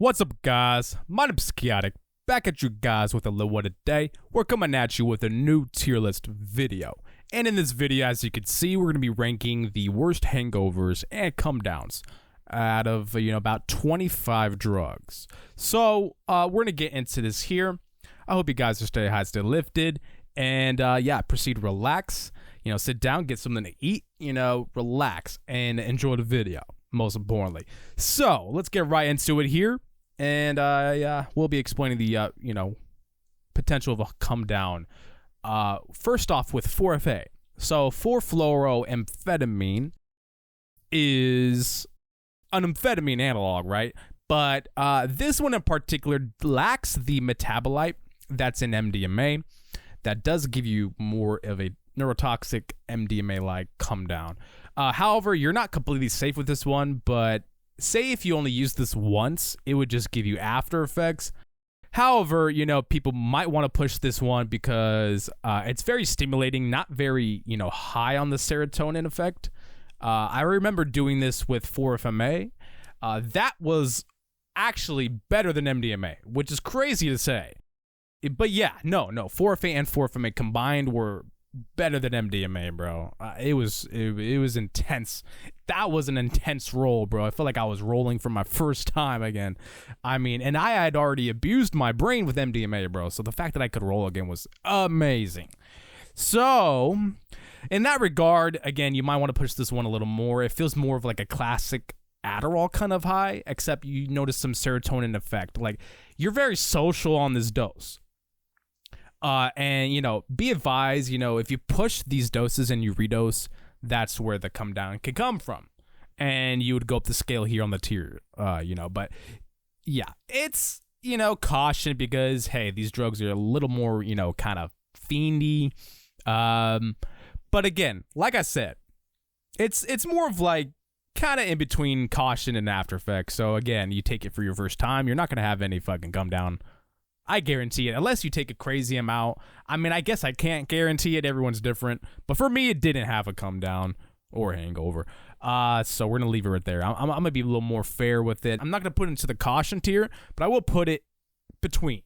What's up, guys? My name's ChaoticK, back at you guys with a little one today. We're coming at you with a new tier list video. And in this video, as you can see, we're going to be ranking the worst hangovers and comedowns out of, about 25 drugs. So, we're going to get into this here. I hope you guys are stay high, stay lifted, and proceed to relax. Sit down, get something to eat, relax, and enjoy the video, most importantly. So, let's get right into it here. And we'll be explaining the potential of a come down. First off with 4FA. So 4-fluoroamphetamine is an amphetamine analog, right? But this one in particular lacks the metabolite that's in MDMA. That does give you more of a neurotoxic MDMA-like come down. However, you're not completely safe with this one, but say if you only use this once, it would just give you after effects. However, people might want to push this one because it's very stimulating, not very, high on the serotonin effect. I remember doing this with 4FMA. That was actually better than MDMA, which is crazy to say. But yeah, no, 4FA and 4FMA combined were better than MDMA, bro. It was intense. That was an intense roll, bro. I felt like I was rolling for my first time again. And I had already abused my brain with MDMA, bro. So the fact that I could roll again was amazing. So in that regard, again, you might want to push this one a little more. It feels more of like a classic Adderall kind of high, except you notice some serotonin effect. Like, you're very social on this dose. Be advised, if you push these doses and you redose, that's where the come down can come from. And you would go up the scale here on the tier, but yeah, it's, caution because, hey, these drugs are a little more, kind of fiendy. But again, like I said, it's more of like kind of in between caution and after effects. So again, you take it for your first time, you're not going to have any fucking come down. I guarantee it, unless you take a crazy amount. I guess I can't guarantee it. Everyone's different. But for me, it didn't have a come down or hangover. So we're going to leave it right there. I'm going to be a little more fair with it. I'm not going to put it into the caution tier, but I will put it between.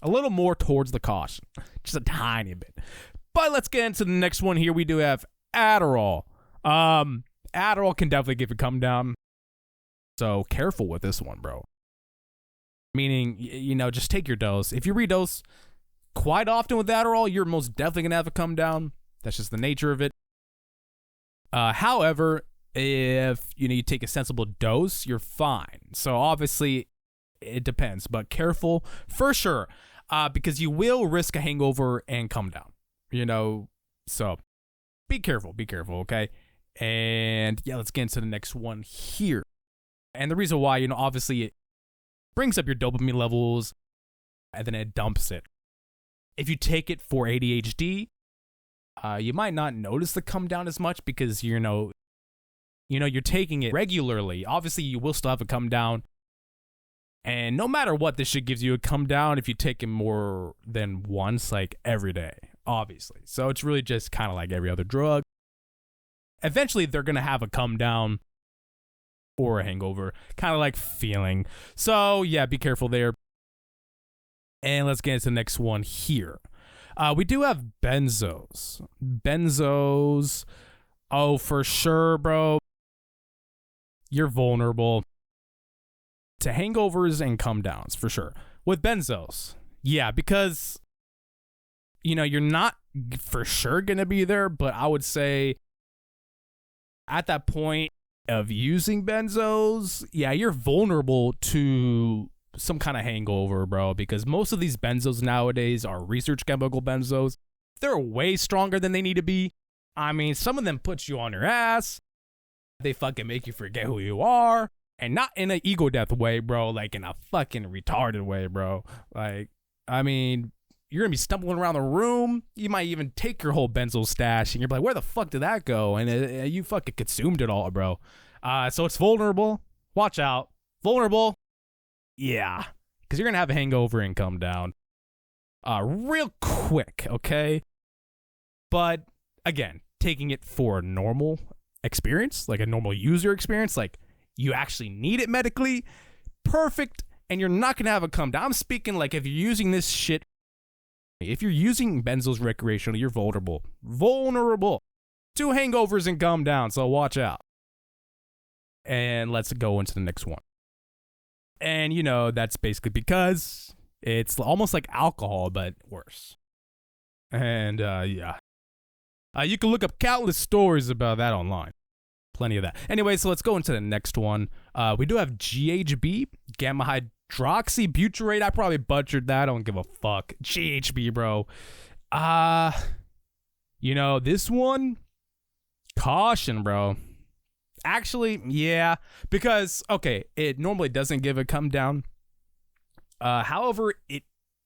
A little more towards the caution. Just a tiny bit. But let's get into the next one here. We do have Adderall. Adderall can definitely give a come down. So careful with this one, bro. Meaning, just take your dose. If you redose quite often with Adderall, you're most definitely going to have a come down. That's just the nature of it. However, if, you take a sensible dose, you're fine. So obviously, it depends. But careful for sure, because you will risk a hangover and come down. So be careful, okay? And yeah, let's get into the next one here. And the reason why, obviously, it brings up your dopamine levels, and then it dumps it. If you take it for ADHD, you might not notice the come down as much because, you're taking it regularly. Obviously, you will still have a come down. And no matter what, this shit gives you a come down if you take it more than once, like every day, obviously. So it's really just kind of like every other drug. Eventually, they're going to have a come down or a hangover, kind of like feeling. So yeah, be careful there. And let's get into the next one here. We do have benzos. Oh, for sure, bro. You're vulnerable to hangovers and come downs, for sure. With benzos, yeah, because, you're not for sure going to be there, but I would say at that point of using benzos, yeah, you're vulnerable to some kind of hangover, bro, because most of these benzos nowadays are research chemical benzos. They're way stronger than they need to be. Some of them put you on your ass. They fucking make you forget who you are, and not in an ego death way, bro, like in a fucking retarded way, bro. Like, you're gonna be stumbling around the room. You might even take your whole benzo stash, and you're like, where the fuck did that go? And you fucking consumed it all, bro. So it's vulnerable. Watch out. Vulnerable. Yeah. Because you're gonna have a hangover and come down. Real quick, okay? But, again, taking it for a normal experience, like a normal user experience, like you actually need it medically, perfect and you're not going to have a come down. I'm speaking like if you're using this shit, if you're using benzos recreationally, you're vulnerable to hangovers and come down, so watch out. And let's go into the next one. And, you know, that's basically because it's almost like alcohol, but worse. And, yeah. You can look up countless stories about that online. Plenty of that. Anyway, so let's go into the next one. We do have GHB, gamma hydroxybutyrate. I probably butchered that. I don't give a fuck. GHB, bro. You know, this one, caution, bro. Actually, yeah, because, okay, it normally doesn't give a come down. However, it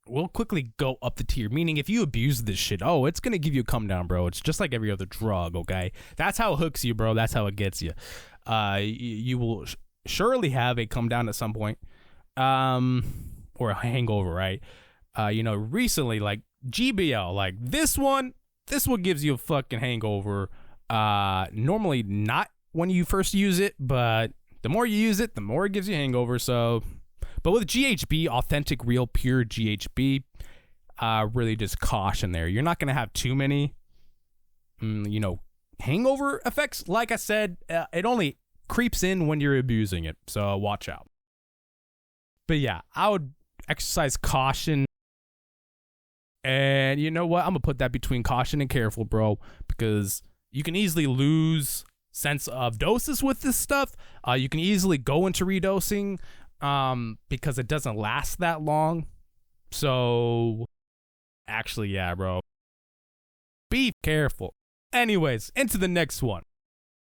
will quickly go up the tier, meaning if you abuse this shit, oh, it's going to give you a come down, bro. It's just like every other drug, okay? That's how it hooks you, bro. That's how it gets you. You will surely have a come down at some point, or a hangover, right? You know, recently, like GBL, like this one gives you a fucking hangover. Normally not when you first use it, but the more you use it, the more it gives you a hangover. So, but with GHB, authentic, real, pure GHB, really just caution there. You're not going to have too many, you know, hangover effects. Like I said, it only creeps in when you're abusing it. So watch out. But yeah, I would exercise caution. And you know what? I'm going to put that between caution and careful, bro, because you can easily lose sense of doses with this stuff. You can easily go into redosing because it doesn't last that long. So actually, yeah, bro, be careful. Anyways, into the next one.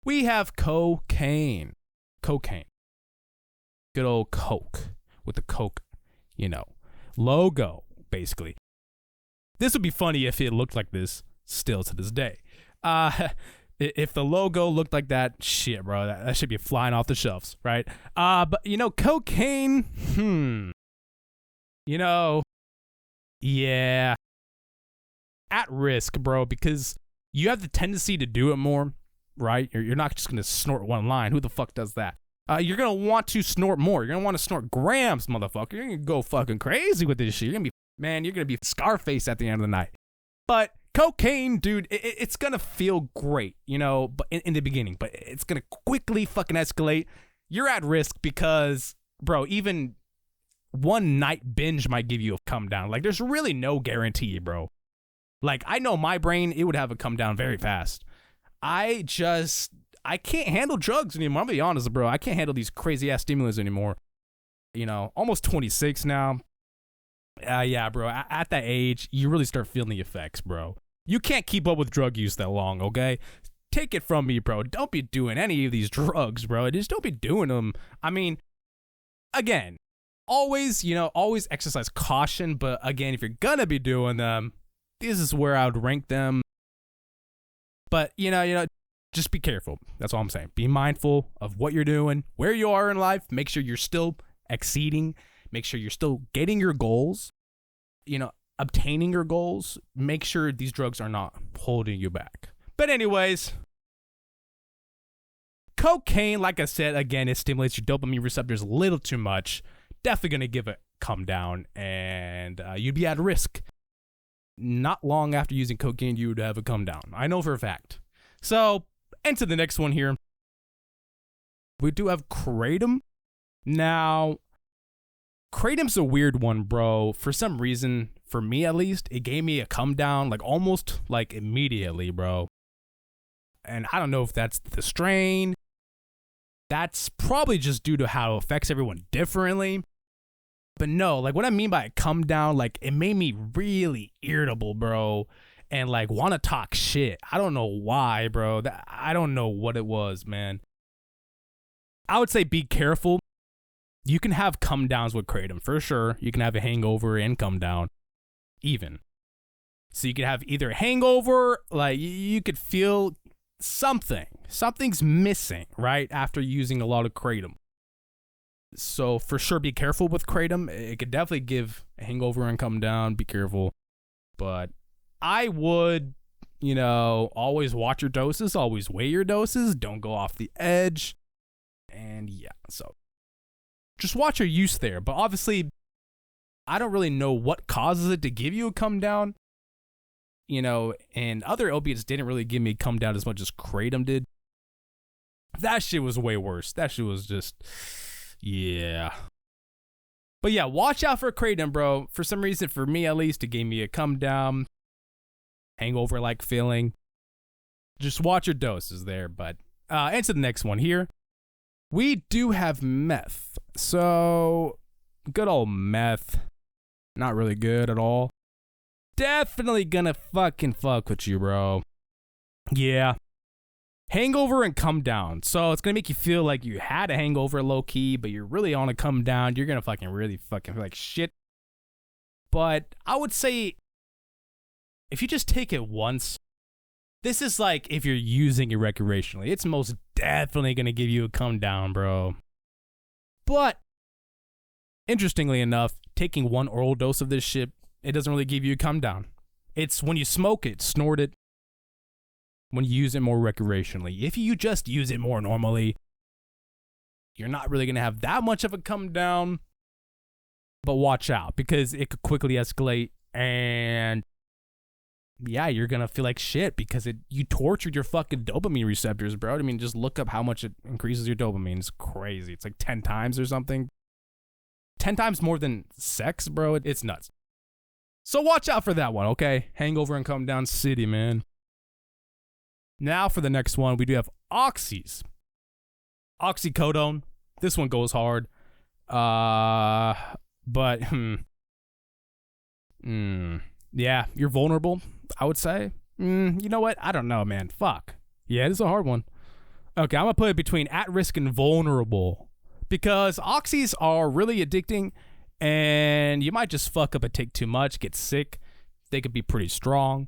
We have cocaine. Good old Coke with the Coke, you know, logo, basically. This would be funny if it looked like this still to this day. If the logo looked like that, shit, bro, that should be flying off the shelves, right? But, you know, cocaine, you know, yeah, at risk, bro, because you have the tendency to do it more, right? You're not just going to snort one line. Who the fuck does that? You're going to want to snort more. You're going to want to snort grams, motherfucker. You're going to go fucking crazy with this shit. You're going to be Scarface at the end of the night. But cocaine, dude, it's going to feel great, you know, but in the beginning, but it's going to quickly fucking escalate. You're at risk because, bro, even one night binge might give you a come down. Like, there's really no guarantee, bro. Like, I know my brain, it would have a come down very fast. I can't handle drugs anymore. I'm going to be honest, bro. I can't handle these crazy ass stimulants anymore. You know, almost 26 now. Yeah, bro, at that age, you really start feeling the effects, bro. You can't keep up with drug use that long, okay? Take it from me, bro. Don't be doing any of these drugs, bro. Just don't be doing them. I mean, again, always exercise caution. But again, if you're gonna be doing them, this is where I would rank them. But, you know, just be careful. That's all I'm saying. Be mindful of what you're doing, where you are in life. Make sure you're still exceeding. Make sure you're still getting your goals, you know, obtaining your goals. Make sure these drugs are not holding you back. But anyways, cocaine, like I said, again, it stimulates your dopamine receptors a little too much. Definitely going to give it come down, and you'd be at risk. Not long after using cocaine, you would have a come down. I know for a fact. So, into the next one here. We do have Kratom. Now, Kratom's a weird one, bro. For some reason, for me at least, it gave me a come down, like almost like immediately, bro. And I don't know if that's the strain. That's probably just due to how it affects everyone differently. But no, like what I mean by a come down, like it made me really irritable, bro. And like want to talk shit. I don't know why, bro. I don't know what it was, man. I would say be careful. You can have come downs with Kratom for sure. You can have a hangover and come down even. So you could have either a hangover, like you could feel something's missing, right? After using a lot of Kratom. So for sure, be careful with Kratom. It could definitely give a hangover and come down. Be careful. But I would, you know, always watch your doses, always weigh your doses. Don't go off the edge. And yeah, so just watch your use there. But obviously, I don't really know what causes it to give you a come down. You know, and other opiates didn't really give me come down as much as Kratom did. That shit was way worse. That shit was just, yeah. But yeah, watch out for Kratom, bro. For some reason, for me at least, it gave me a come down, hangover-like feeling. Just watch your doses there. But into the next one here. We do have meth. So, good old meth. Not really good at all. Definitely gonna fucking fuck with you, bro. Yeah. Hangover and come down. So it's gonna make you feel like you had a hangover low key, but you're really on a come down. You're gonna fucking really fucking feel like shit. But I would say if you just take it once, this is like if you're using it recreationally. It's most definitely gonna give you a come down, bro. But interestingly enough, taking one oral dose of this shit, it doesn't really give you a come down. It's when you smoke it, snort it, when you use it more recreationally. If you just use it more normally, you're not really going to have that much of a come down. But watch out, because it could quickly escalate, and yeah, you're going to feel like shit because you tortured your fucking dopamine receptors, bro. I mean, just look up how much it increases your dopamine. It's crazy. It's like 10 times or something. 10 times more than sex, bro. It's nuts. So watch out for that one, okay? Hangover and come down city, man. Now for the next one, we do have oxys. Oxycodone. This one goes hard. But yeah, you're vulnerable, I would say. You know what? I don't know, man. Fuck. Yeah, this is a hard one. Okay, I'm gonna put it between at risk and vulnerable, because oxys are really addicting. And you might just fuck up and take too much, get sick. They could be pretty strong.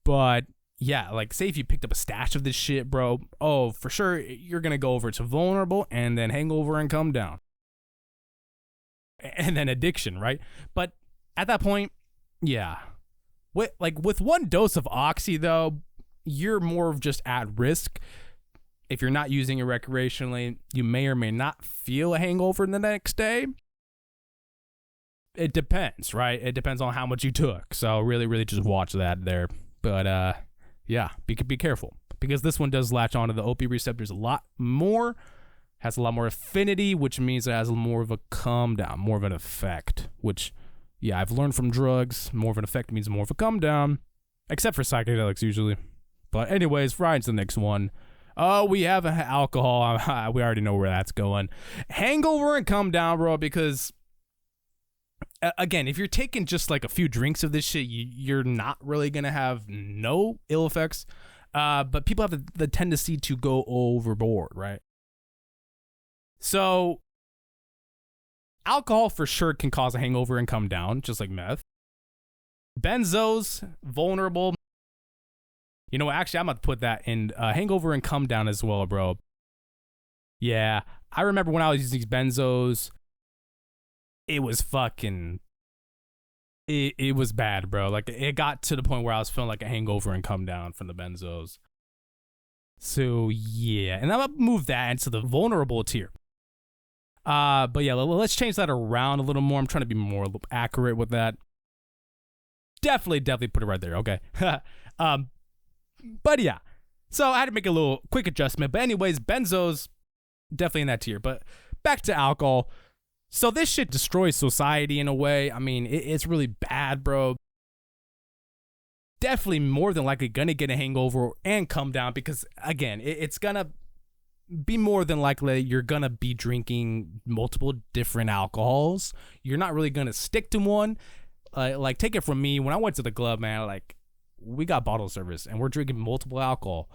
But yeah, like say if you picked up a stash of this shit, bro, oh, for sure, you're going to go over to vulnerable and then hangover and come down. And then addiction, right? But at that point, yeah. With one dose of oxy, though, you're more of just at risk. If you're not using it recreationally, you may or may not feel a hangover the next day. It depends, right? It depends on how much you took. So really, really just watch that there. But yeah, be careful, because this one does latch onto the opioid receptors a lot more, has a lot more affinity, which means it has more of a come down, more of an effect, which, yeah, I've learned from drugs. More of an effect means more of a come down, except for psychedelics usually. But anyways, right into the next one. Oh, we have alcohol. We already know where that's going. Hangover and come down, bro, because again, if you're taking just like a few drinks of this shit, you're not really going to have no ill effects. But people have the tendency to go overboard, right? So alcohol for sure can cause a hangover and come down, just like meth. Benzos, vulnerable. You know, actually, I'm going to put that in hangover and come down as well, bro. Yeah, I remember when I was using these benzos, it was fucking, it was bad, bro. Like, it got to the point where I was feeling like a hangover and come down from the benzos. So, yeah, and I'm going to move that into the vulnerable tier. But yeah, let's change that around a little more. I'm trying to be more accurate with that. Definitely put it right there, okay? But yeah, so I had to make a little quick adjustment. But anyways, benzos, definitely in that tier. But back to alcohol. So this shit destroys society in a way. I mean, it's really bad, bro. Definitely more than likely gonna get a hangover and come down, because again, it's gonna be more than likely you're gonna be drinking multiple different alcohols. You're not really gonna stick to one. Like, take it from me, when I went to the club, man, like, we got bottle service and we're drinking multiple alcohol,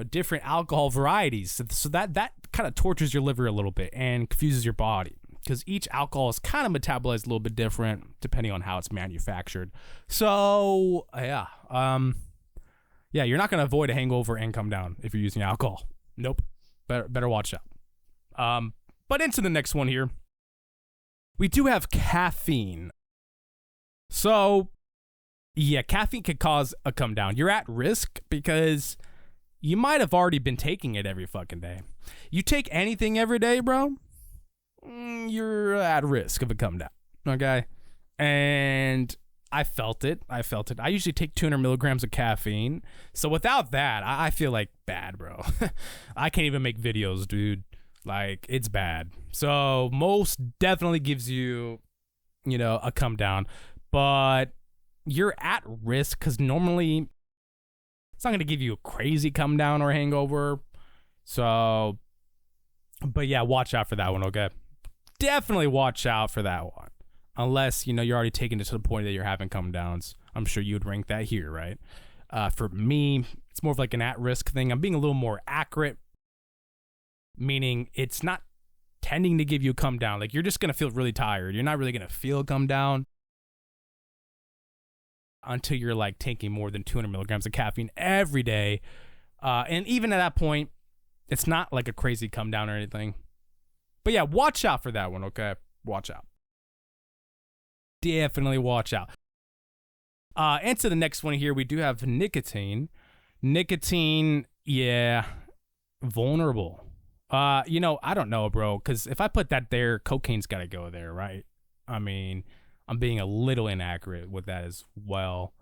different alcohol varieties. So that kind of tortures your liver a little bit and confuses your body, because each alcohol is kind of metabolized a little bit different depending on how it's manufactured. So yeah, you're not gonna avoid a hangover and come down if you're using alcohol. Nope. Better watch out. But into the next one here, we do have caffeine. So yeah, caffeine could cause a come down. You're at risk because you might have already been taking it every fucking day. You take anything every day, bro, you're at risk of a come down, okay? And I felt it. I usually take 200 milligrams of caffeine. So without that, I feel like bad, bro. I can't even make videos, dude. Like, it's bad. So most definitely gives you, a come down. But you're at risk because normally it's not going to give you a crazy come down or hangover. So, but yeah, watch out for that one, okay? Definitely watch out for that one. Unless, you're already taking it to the point that you're having come downs. I'm sure you would rank that here, right? For me, it's more of like an at-risk thing. I'm being a little more accurate, meaning it's not tending to give you a come down. Like, you're just going to feel really tired. You're not really going to feel a come down until you're like taking more than 200 milligrams of caffeine every day. And even at that point, it's not like a crazy come down or anything. But yeah, watch out for that one, okay? Watch out. Definitely watch out. And to the next one here, we do have nicotine. Nicotine, yeah, vulnerable. I don't know, bro, because if I put that there, cocaine's got to go there, right? I mean, I'm being a little inaccurate with that as well.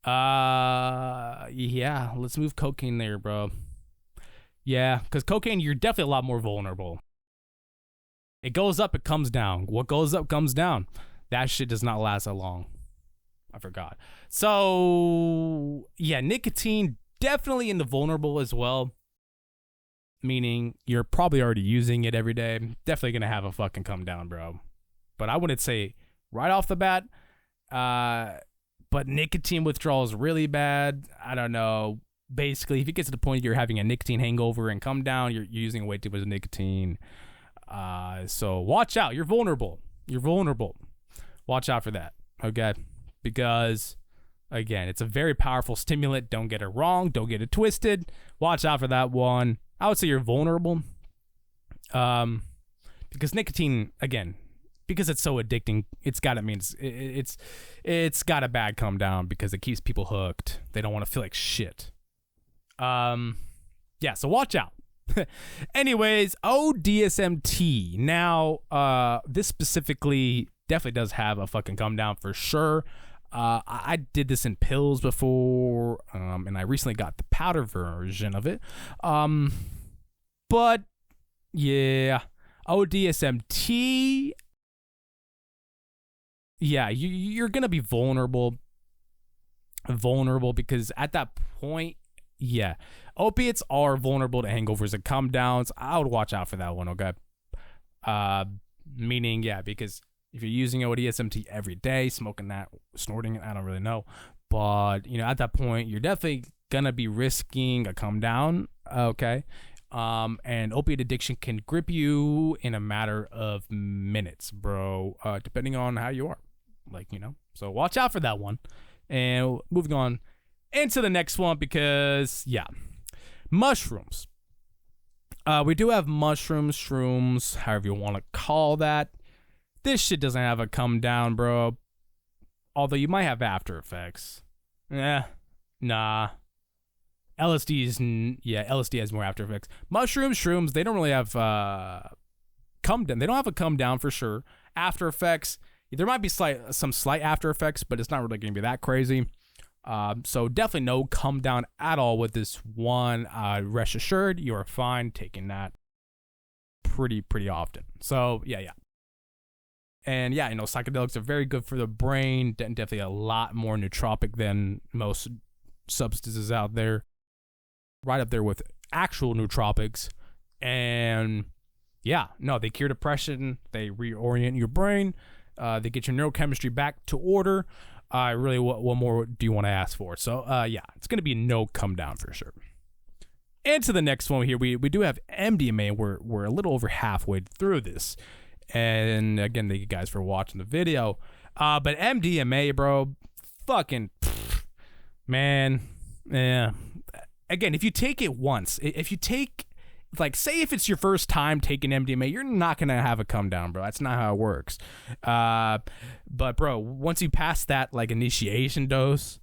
Yeah, let's move cocaine there, bro. Yeah, because cocaine, you're definitely a lot more vulnerable. It goes up, it comes down. What goes up comes down. That shit does not last that long. I forgot. So, yeah, nicotine definitely in the vulnerable as well. Meaning you're probably already using it every day. Definitely going to have a fucking come down, bro. But I wouldn't say right off the bat. But nicotine withdrawal is really bad. I don't know. Basically, if you get to the point you're having a nicotine hangover and come down, you're using way too much nicotine. So watch out. You're vulnerable. Watch out for that, okay? Because, again, it's a very powerful stimulant. Don't get it wrong. Don't get it twisted. Watch out for that one. I would say you're vulnerable. Because nicotine, again, because it's so addicting, it's got a bad come down because it keeps people hooked. They don't want to feel like shit. Yeah, so watch out. Anyways, O-DSMT. Now, this specifically definitely does have a fucking come down for sure. I did this in pills before, and I recently got the powder version of it. But yeah, O-DSMT. Yeah, you're gonna be vulnerable because at that point, yeah, opiates are vulnerable to hangovers and come downs. I would watch out for that one, okay? Meaning, yeah, because if you're using O-DSMT every day, smoking that, snorting it, I don't really know. But, at that point, you're definitely going to be risking a come down, okay? And opiate addiction can grip you in a matter of minutes, bro, depending on how you are. So watch out for that one. And moving on into the next one because, yeah, mushrooms. We do have mushrooms, shrooms, however you want to call that. This shit doesn't have a come down, bro. Although you might have after effects. Nah. LSD has more after effects. Mushrooms, shrooms, they don't really have come down. They don't have a come down for sure. After effects, there might be some slight after effects, but it's not really going to be that crazy. So definitely no come down at all with this one. Rest assured, you are fine taking that pretty often. So yeah. And yeah, psychedelics are very good for the brain. Definitely a lot more nootropic than most substances out there. Right up there with actual nootropics. And yeah, no, they cure depression. They reorient your brain. They get your neurochemistry back to order. Really, what more do you want to ask for? So yeah, it's going to be no come down for sure. And to the next one here, we do have MDMA. We're a little over halfway through this. And again, thank you guys for watching the video. But MDMA, bro, fucking, man, yeah. Again, if you take it once, if you take, say if it's your first time taking MDMA, you're not going to have a come down, bro. That's not how it works. But bro, once you pass that, initiation dose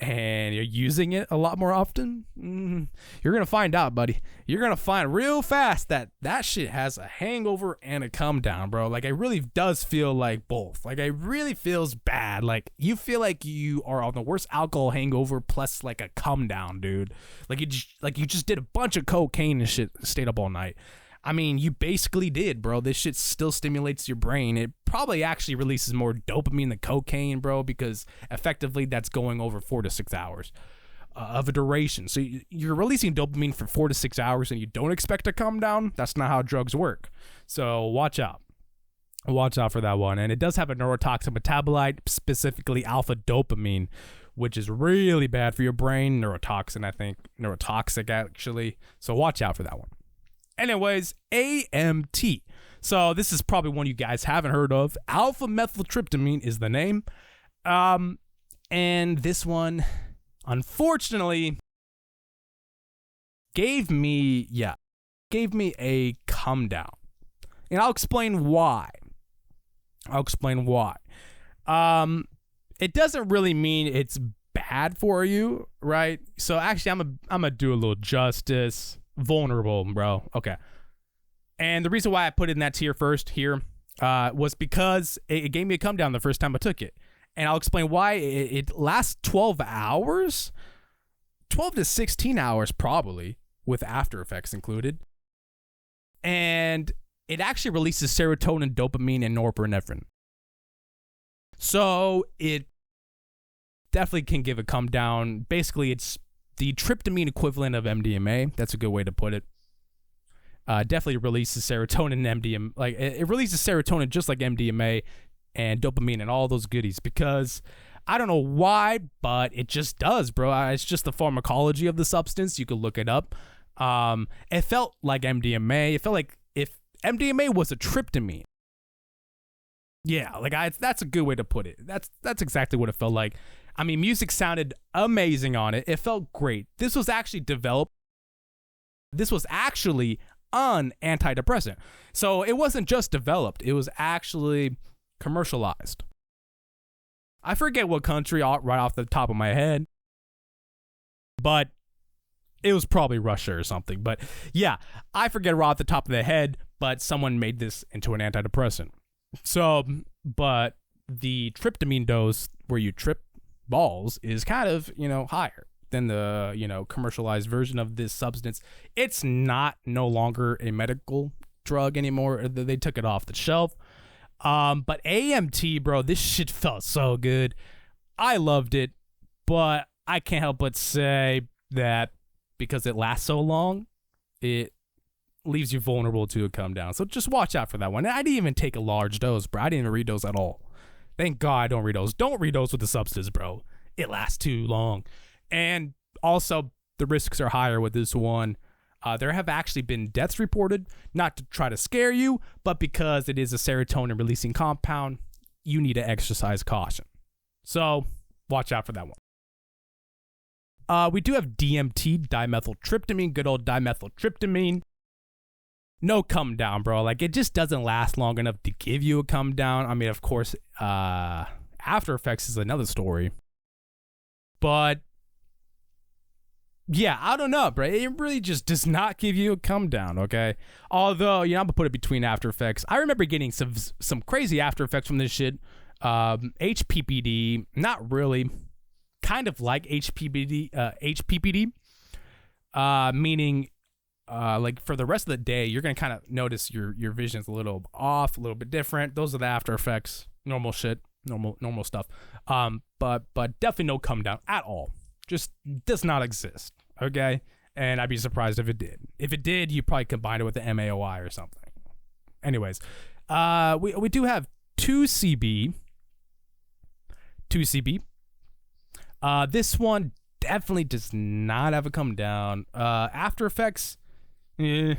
and you're using it a lot more often, you're going to find out, buddy. You're going to find real fast that that shit has a hangover and a come down, bro. Like, it really does feel like both. Like, it really feels bad. Like, you feel like you are on the worst alcohol hangover plus, like, a come down, dude. Like, you just did a bunch of cocaine and shit, stayed up all night. I mean, you basically did, bro. This shit still stimulates your brain. It probably actually releases more dopamine than cocaine, bro, because effectively that's going over 4 to 6 hours of a duration. So you're releasing dopamine for 4 to 6 hours and you don't expect to come down. That's not how drugs work. So watch out. Watch out for that one. And it does have a neurotoxic metabolite, specifically alpha dopamine, which is really bad for your brain. Neurotoxin, I think. Neurotoxic, actually. So watch out for that one. Anyways, AMT. So this is probably one you guys haven't heard of. Alpha methyltryptamine is the name. And this one, unfortunately, gave me a come down. And I'll explain why. It doesn't really mean it's bad for you, right? So actually, I'm gonna do a little justice. Vulnerable, bro. Okay. And the reason why I put it in that tier first here was because it gave me a come down the first time I took it. And I'll explain why. It lasts 12 hours, 12 to 16 hours probably, with after effects included. And it actually releases serotonin, dopamine, and norepinephrine. So it definitely can give a come down. Basically, it's the tryptamine equivalent of MDMA. That's a good way to put it. Definitely releases serotonin and MDMA. Like, it releases serotonin just like MDMA and dopamine and all those goodies, because I don't know why, but it just does, bro. It's just the pharmacology of the substance. You could look it up. It felt like MDMA. It felt like if MDMA was a tryptamine. Yeah, like that's a good way to put it. That's exactly what it felt like. I mean, music sounded amazing on it. It felt great. This was actually an antidepressant. So it wasn't just developed. It was actually commercialized. I forget what country right off the top of my head, but it was probably Russia or something. But yeah, I forget right off the top of the head, but someone made this into an antidepressant. So, but the tryptamine dose where you trip balls is kind of, higher than the, commercialized version of this substance. It's no longer a medical drug anymore. They took it off the shelf. But AMT, bro, this shit felt so good. I loved it, but I can't help but say that because it lasts so long, it leaves you vulnerable to a come down. So just watch out for that one. I didn't even take a large dose, bro. I didn't even read those at all. Thank God I don't read those. Don't read those with the substance, bro. It lasts too long. And also, the risks are higher with this one. There have actually been deaths reported, not to try to scare you, but because it is a serotonin-releasing compound, you need to exercise caution. So, watch out for that one. We do have DMT, dimethyltryptamine, good old dimethyltryptamine. No come down, bro. Like, it just doesn't last long enough to give you a come down. I mean, of course, after effects is another story. But yeah, I don't know, bro. It really just does not give you a come down, okay? Although, I'm gonna put it between after effects. I remember getting some crazy after effects from this shit. HPPD, not really. Kind of like HPPD, meaning like for the rest of the day, you're gonna kind of notice your vision's a little off, a little bit different. Those are the after effects, normal shit, normal stuff. But definitely no come down at all. Just does not exist, okay? And I'd be surprised if it did. If it did, you probably combine it with the MAOI or something. Anyways, we do have 2CB. This one definitely does not have a come down. After effects, yeah,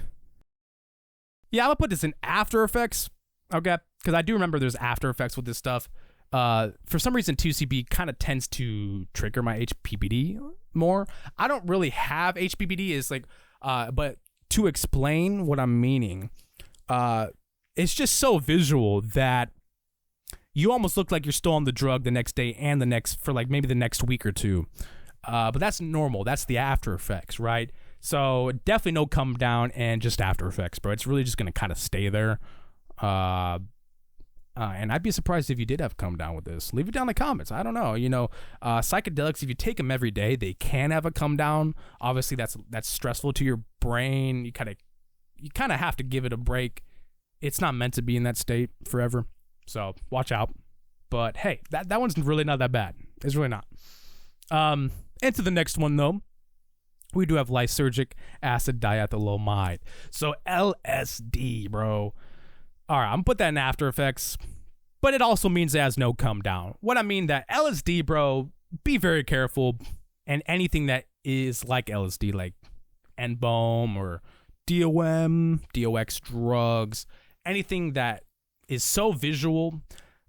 I'm gonna put this in after effects, okay? Because I do remember there's after effects with this stuff. For some reason, 2CB kind of tends to trigger my HPPD more. I don't really have HPPD. It's like, but to explain what I'm meaning, it's just so visual that you almost look like you're still on the drug the next day and the next, for like maybe the next week or two. But that's normal. That's the after effects, right? So definitely no come down and just after effects, bro. It's really just going to kind of stay there. And I'd be surprised if you did have come down with this. Leave it down in the comments. I don't know. Psychedelics, if you take them every day, they can have a come down. Obviously, that's stressful to your brain. You kind of have to give it a break. It's not meant to be in that state forever. So watch out. But hey, that one's really not that bad. It's really not. Into the next one though. We do have lysergic acid diethylamide. So LSD, bro. All right, I'm gonna put that in after effects, but it also means it has no come down. What I mean that LSD, bro, be very careful, and anything that is like LSD, like N-Bome or DOM, DOX drugs, anything that is so visual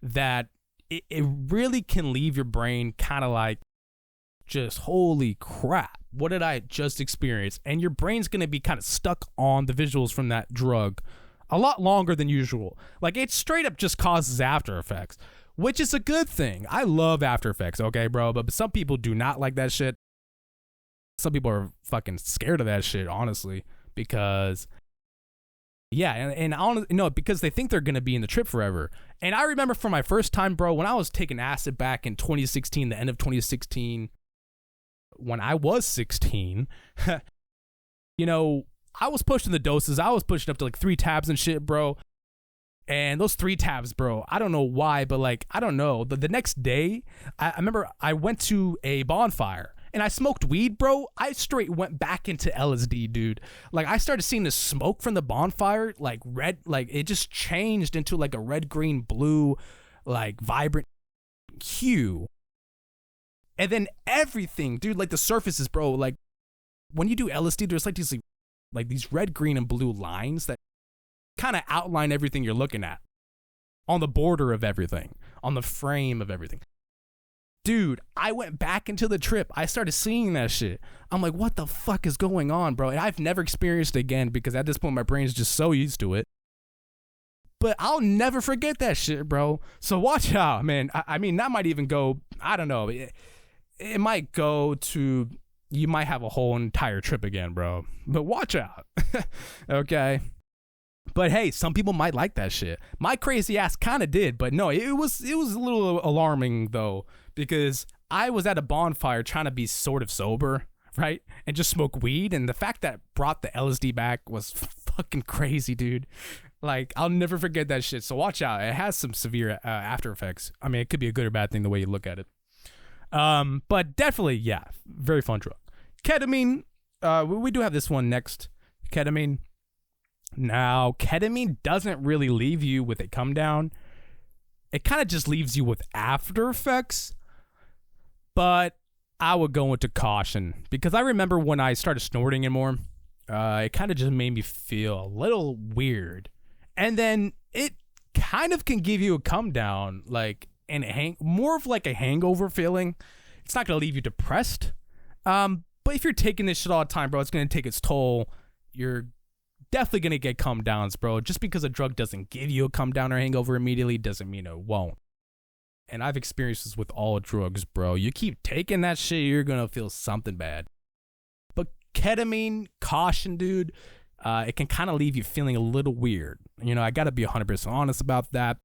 that it really can leave your brain kind of like, just holy crap, what did I just experience? And your brain's gonna be kind of stuck on the visuals from that drug a lot longer than usual. Like, it straight up just causes after effects, which is a good thing. I love after effects, okay, bro? But some people do not like that shit. Some people are fucking scared of that shit, honestly, because, yeah, and no, because they think they're gonna be in the trip forever. And I remember from my first time, bro, when I was taking acid back in 2016, the end of 2016, when I was 16, I was pushing the doses. I was pushing up to like 3 tabs and shit, bro. And those 3 tabs, bro, I don't know why, but like, I don't know. The next day, I remember I went to a bonfire and I smoked weed, bro. I straight went back into LSD, dude. Like, I started seeing the smoke from the bonfire, like red, like it just changed into like a red, green, blue, like vibrant hue. And then everything, dude, like the surfaces, bro, like when you do LSD, there's like these red, green, and blue lines that kind of outline everything you're looking at on the border of everything, on the frame of everything. Dude, I went back into the trip. I started seeing that shit. I'm like, what the fuck is going on, bro? And I've never experienced it again because at this point, my brain's just so used to it. But I'll never forget that shit, bro. So watch out, man. I mean, that might even go, I don't know. It might go to, you might have a whole entire trip again, bro. But watch out. Okay. But hey, some people might like that shit. My crazy ass kind of did, but no, it was a little alarming though, because I was at a bonfire trying to be sort of sober, right? And just smoke weed, and the fact that brought the LSD back was fucking crazy, dude. Like, I'll never forget that shit. So watch out. It has some severe after effects. I mean, it could be a good or bad thing the way you look at it. But definitely, yeah, very fun drug. Ketamine, we do have this one next. Ketamine. Now, ketamine doesn't really leave you with a come down. It kind of just leaves you with after effects. But I would go into caution, because I remember when I started snorting it more, it kind of just made me feel a little weird. And then it kind of can give you a come down, like, and more of like a hangover feeling. It's not going to leave you depressed. But if you're taking this shit all the time, bro, it's going to take its toll. You're definitely going to get come downs, bro. Just because a drug doesn't give you a come down or hangover immediately doesn't mean it won't. And I've experienced this with all drugs, bro. You keep taking that shit, you're going to feel something bad. But ketamine, caution, dude, it can kind of leave you feeling a little weird. I got to be 100% honest about that.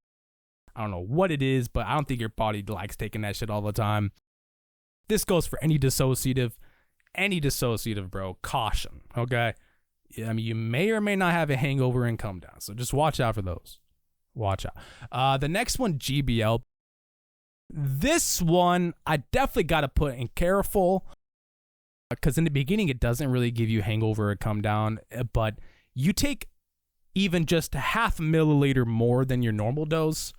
I don't know what it is, but I don't think your body likes taking that shit all the time. This goes for any dissociative, bro. Caution, okay? I mean, you may or may not have a hangover and come down, so just watch out for those. Watch out. The next one, GBL. This one, I definitely got to put in careful, because in the beginning, it doesn't really give you hangover or come down, but you take even just a half milliliter more than your normal dose,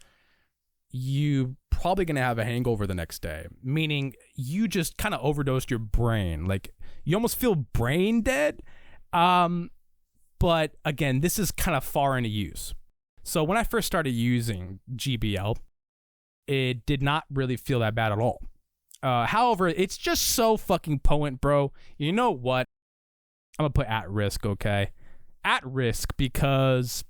you probably going to have a hangover the next day, meaning you just kind of overdosed your brain. Like, you almost feel brain dead. But again, this is kind of far into use. So when I first started using GBL, it did not really feel that bad at all. However, it's just so fucking potent, bro. You know what? I'm gonna put at risk, okay? At risk, because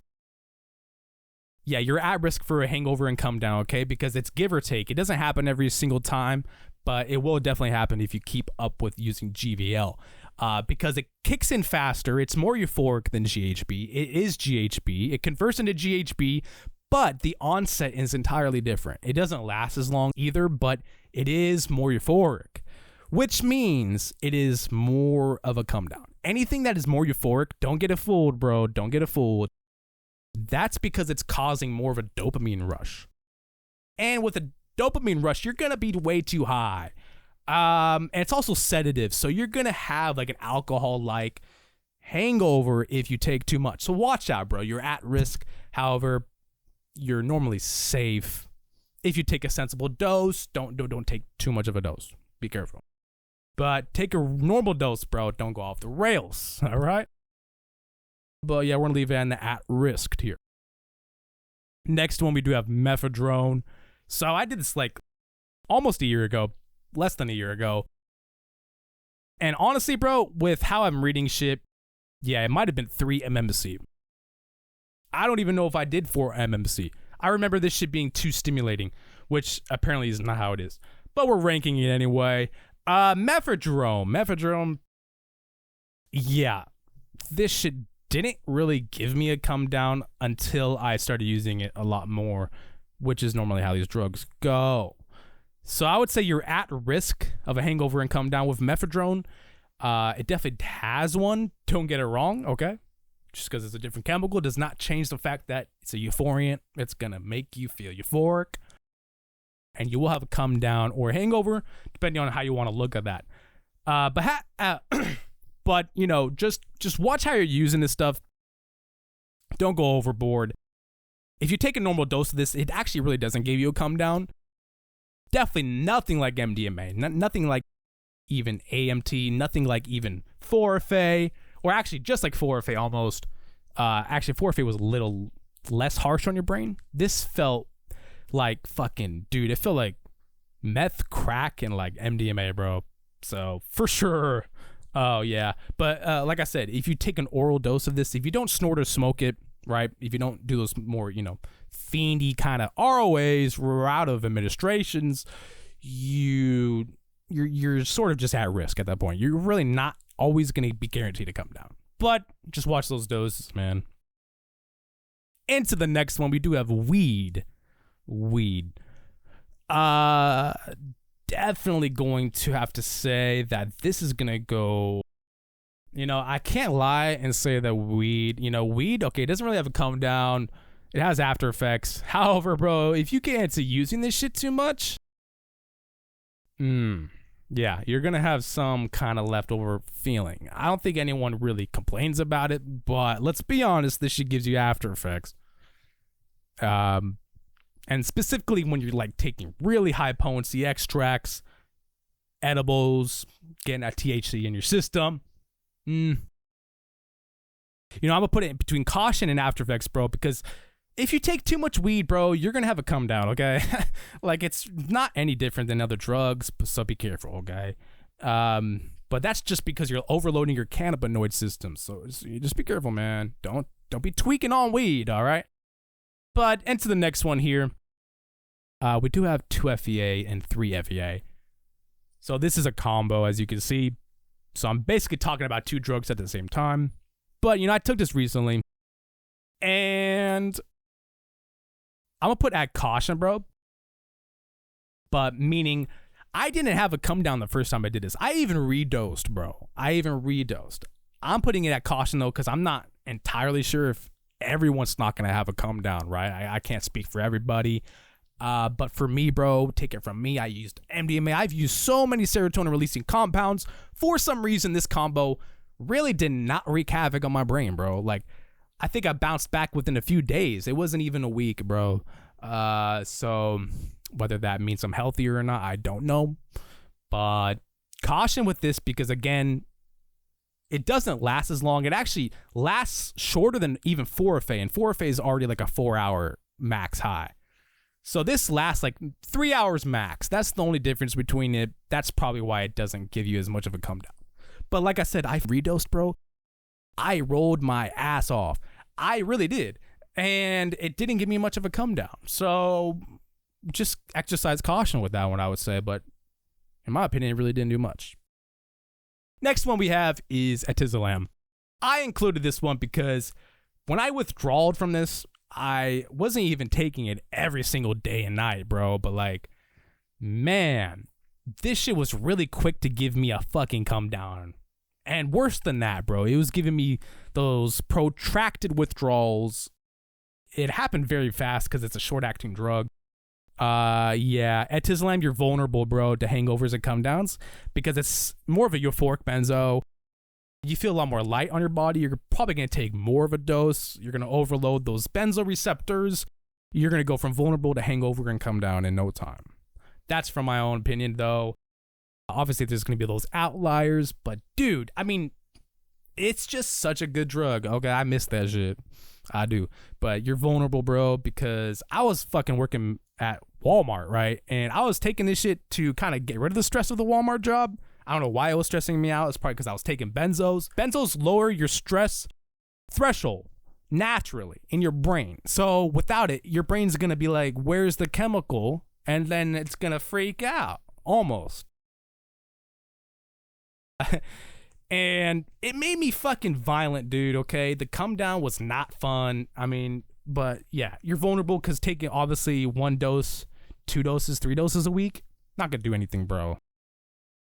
yeah, you're at risk for a hangover and come down, okay? Because it's give or take. It doesn't happen every single time, but it will definitely happen if you keep up with using GVL. Because it kicks in faster. It's more euphoric than GHB. It is GHB. It converts into GHB, but the onset is entirely different. It doesn't last as long either, but it is more euphoric, which means it is more of a come down. Anything that is more euphoric, don't get it fooled, bro. Don't get it fooled. That's because it's causing more of a dopamine rush. And with a dopamine rush, you're going to be way too high. And it's also sedative, so you're gonna have like an alcohol-like hangover if you take too much. So watch out, bro. You're at risk. However, you're normally safe if you take a sensible dose. Don't take too much of a dose. Be careful. But take a normal dose, bro. Don't go off the rails. All right. But yeah, we're gonna leave it in the at risk tier. Next one, we do have Mephedrone. So I did this like almost a year ago. Less than a year ago. And honestly, bro, with how I'm reading shit, yeah, it might have been 3 MMC. I don't even know if I did 4 MMC. I remember this shit being too stimulating, which apparently is not how it is. But we're ranking it anyway. Mephedrone, yeah, this shit didn't really give me a come down until I started using it a lot more, which is normally how these drugs go. So I would say you're at risk of a hangover and come down with Mephedrone. It definitely has one. Don't get it wrong, okay? Just because it's a different chemical does not change the fact that it's a euphoriant. It's going to make you feel euphoric. And you will have a come down or a hangover, depending on how you want to look at that. But you know, just watch how you're using this stuff. Don't go overboard. If you take a normal dose of this, it actually really doesn't give you a come down. Definitely nothing like MDMA, nothing like even AMT, nothing like even 4FA, or actually just like 4FA almost. Actually, 4FA was a little less harsh on your brain. This felt like fucking, dude, it felt like meth, crack, and like MDMA, bro. So for sure. Oh, yeah. But like I said, if you take an oral dose of this, if you don't snort or smoke it, right, if you don't do those more, you know, fiendy kind of ROAs, route of administrations, you're sort of just at risk at that point. You're really not always going to be guaranteed to come down. But just watch those doses, man. Into the next one, we do have weed. Definitely going to have to say that this is going to go, you know, I can't lie and say that weed, okay, it doesn't really have a come down. It has after effects. However, bro, if you get into using this shit too much, yeah, you're going to have some kind of leftover feeling. I don't think anyone really complains about it, but let's be honest, this shit gives you after effects. And specifically when you're like taking really high potency extracts, edibles, getting that THC in your system. You know, I'm going to put it in between caution and after effects, bro, because if you take too much weed, bro, you're going to have a come down, okay? Like, it's not any different than other drugs, so be careful, okay? But that's just because you're overloading your cannabinoid system, so just be careful, man. Don't be tweaking on weed, all right? But into the next one here. We do have 2-FEA and 3-FEA. So this is a combo, as you can see. So I'm basically talking about 2 drugs at the same time. But, you know, I took this recently. And I'm going to put at caution, bro. But meaning, I didn't have a come down the first time I did this. I even redosed, bro. I'm putting it at caution, though, because I'm not entirely sure if everyone's not going to have a come down, right? I can't speak for everybody. But for me, bro, take it from me, I used MDMA. I've used so many serotonin-releasing compounds. For some reason, this combo really did not wreak havoc on my brain, bro. Like, I think I bounced back within a few days. It wasn't even a week, bro. So whether that means I'm healthier or not, I don't know. But caution with this because, again, it doesn't last as long. It actually lasts shorter than even 4FA, and 4FA is already like a 4-hour max high. So this lasts like 3 hours max. That's the only difference between it. That's probably why it doesn't give you as much of a come down. But like I said, I redosed, bro. I rolled my ass off. I really did. and it didn't give me much of a come down. So just exercise caution with that one, I would say. But in my opinion, it really didn't do much. Next one we have is Etizolam. I included this one because when I withdrawed from this, I wasn't even taking it every single day and night, bro. But like, man, this shit was really quick to give me a fucking come down. And worse than that, bro, it was giving me those protracted withdrawals. It happened very fast because it's a short-acting drug. Yeah, Etizolam, you're vulnerable, bro, to hangovers and come downs because it's more of a euphoric benzo. You feel a lot more light on your body. You're probably going to take more of a dose. You're going to overload those benzo receptors. You're going to go from vulnerable to hangover and come down in no time. That's from my own opinion, though. Obviously, there's going to be those outliers, but dude, I mean, it's just such a good drug. Okay, I miss that shit. I do. But you're vulnerable, bro, because I was fucking working at Walmart, right? And I was taking this shit to kind of get rid of the stress of the Walmart job. I don't know why it was stressing me out. It's probably because I was taking benzos. Benzos lower your stress threshold naturally in your brain. So without it, your brain's going to be like, where's the chemical? And then it's going to freak out almost. And it made me fucking violent, dude, okay? The come down was not fun. I mean, but yeah, you're vulnerable because taking obviously 1 dose, 2 doses, 3 doses a week, not going to do anything, bro.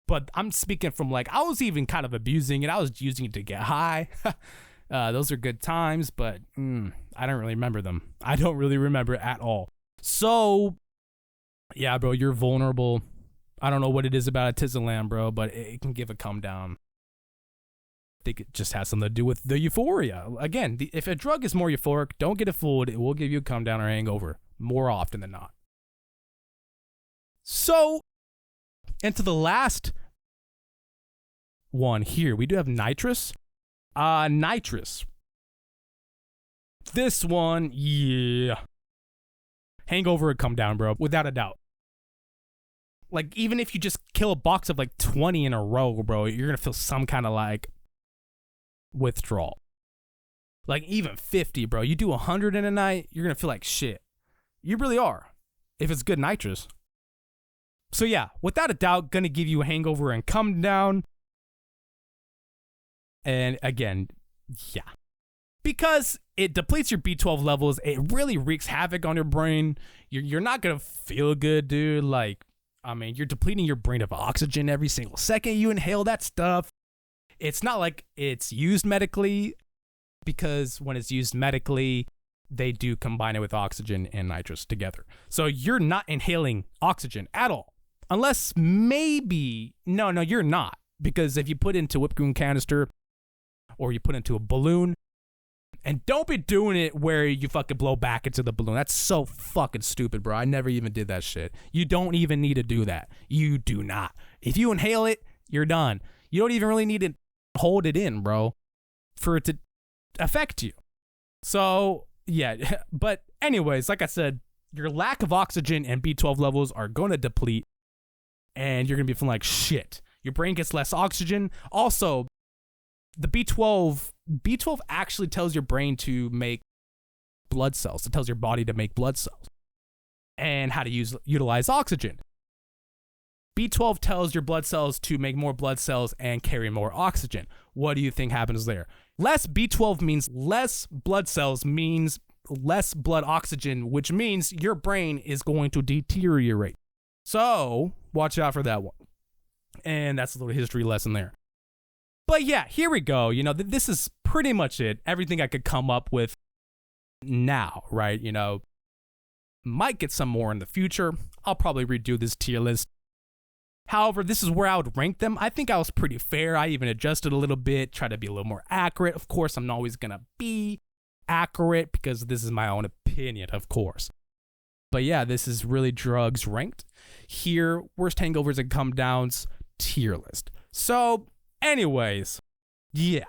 But I'm speaking from like, I was even kind of abusing it. I was using it to get high. Those are good times, but I don't really remember them. I don't really remember it at all. So, yeah, bro, you're vulnerable. I don't know what it is about Etizolam, bro, but it can give a come down. I think it just has something to do with the euphoria. Again, if a drug is more euphoric, don't get it fooled. It will give you a come down or hangover more often than not. So, into the last one here, we do have Nitrous. Nitrous. This one, yeah. Hangover would come down, bro, without a doubt. Like, even if you just kill a box of like 20 in a row, bro, you're going to feel some kind of like withdrawal. Like, even 50, bro. You do 100 in a night, you're going to feel like shit. You really are. If it's good nitrous. So yeah, without a doubt, going to give you a hangover and come down. And again, yeah. Because it depletes your B12 levels, it really wreaks havoc on your brain. You're not going to feel good, dude. Like, I mean, you're depleting your brain of oxygen every single second you inhale that stuff. It's not like it's used medically, because when it's used medically, they do combine it with oxygen and nitrous together. So you're not inhaling oxygen at all. Unless maybe, no, you're not. Because if you put into a whipped cream canister or you put into a balloon, and don't be doing it where you fucking blow back into the balloon. That's so fucking stupid, bro. I never even did that shit. You don't even need to do that. You do not. If you inhale it, you're done. You don't even really need to hold it in, bro, for it to affect you. So, yeah. But anyways, like I said, your lack of oxygen and B12 levels are going to deplete, and you're going to be feeling like shit. Your brain gets less oxygen. Also, the B12 actually tells your brain to make blood cells. It tells your body to make blood cells and how to utilize oxygen. B12 tells your blood cells to make more blood cells and carry more oxygen. What do you think happens there? Less B12 means less blood cells, means less blood oxygen, which means your brain is going to deteriorate. So watch out for that one. And that's a little history lesson there. But yeah, here we go. You know, this is pretty much it. Everything I could come up with now, right? You know, might get some more in the future. I'll probably redo this tier list. However, this is where I would rank them. I think I was pretty fair. I even adjusted a little bit, try to be a little more accurate. Of course, I'm not always going to be accurate because this is my own opinion, of course. But yeah, this is really drugs ranked. Here, worst hangovers and come downs tier list. So, anyways, yeah.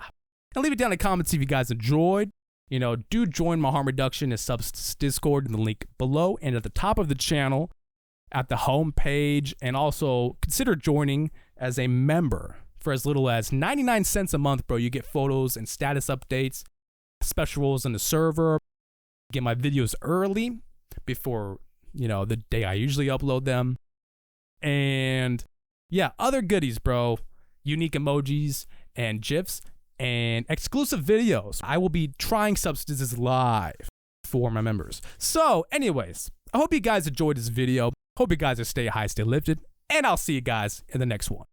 And leave it down in the comments if you guys enjoyed. You know, do join my harm reduction and substance Discord in the link below and at the top of the channel at the home page. And also consider joining as a member for as little as 99 cents a month, bro. You get photos and status updates, special roles in the server, get my videos early before, the day I usually upload them. And yeah, other goodies, bro. Unique emojis and GIFs and exclusive videos. I will be trying substances live for my members. So anyways, I hope you guys enjoyed this video. Hope you guys are stay high, stay lifted. And I'll see you guys in the next one.